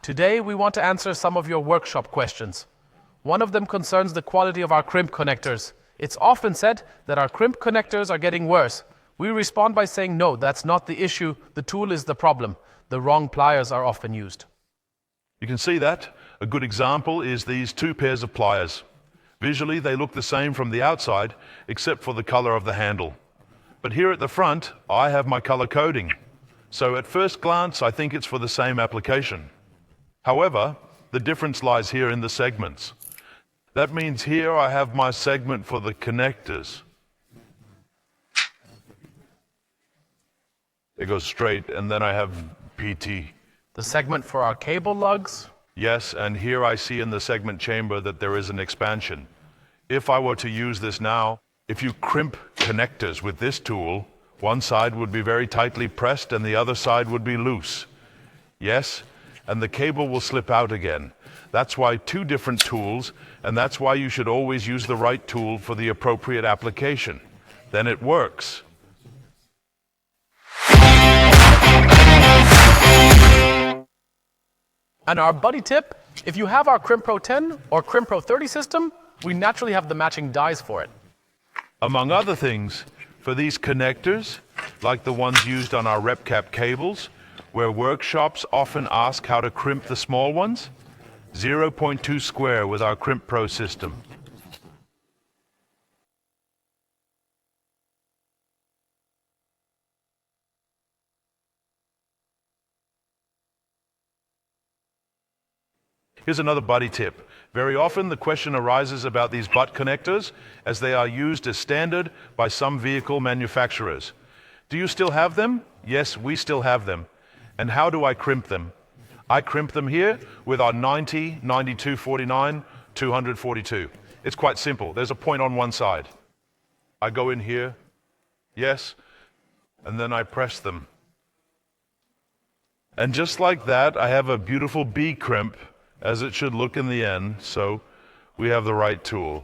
Today we want to answer some of your workshop questions. One of them concerns the quality of our crimp connectors. It's often said that our crimp connectors are getting worse. We respond by saying no, that's not the issue, the tool is the problem. The wrong pliers are often used. You can see that. A good example is these two pairs of pliers. Visually they look the same from the outside except for the color of the handle. But here at the front I have my color coding. So at first glance I think it's for the same application. However, the difference lies here in the segments. That means here I have my segment for the connectors. It goes straight, and then I have PT. The segment for our cable lugs. Yes, and here I see in the segment chamber that there is an expansion. If I were to use this now, if you crimp connectors with this tool, one side would be very tightly pressed and the other side would be loose. Yes, and the cable will slip out again. That's why two different tools, and that's why you should always use the right tool for the appropriate application. Then it works. And our buddy tip, if you have our CrimPro 10 or CrimPro 30 system, we naturally have the matching dies for it. Among other things, for these connectors, like the ones used on our RepCap cables, where workshops often ask how to crimp the small ones, 0.2 square with our CrimPro system. Here's another buddy tip. Very often the question arises about these butt connectors as they are used as standard by some vehicle manufacturers. Do you still have them? Yes, we still have them. And how do I crimp them? I crimp them here with our 90, 92, 49, 242. It's quite simple. There's a point on one side. I go in here, yes, and then I press them. And just like that, I have a beautiful B crimp, as it should look in the end, so we have the right tool.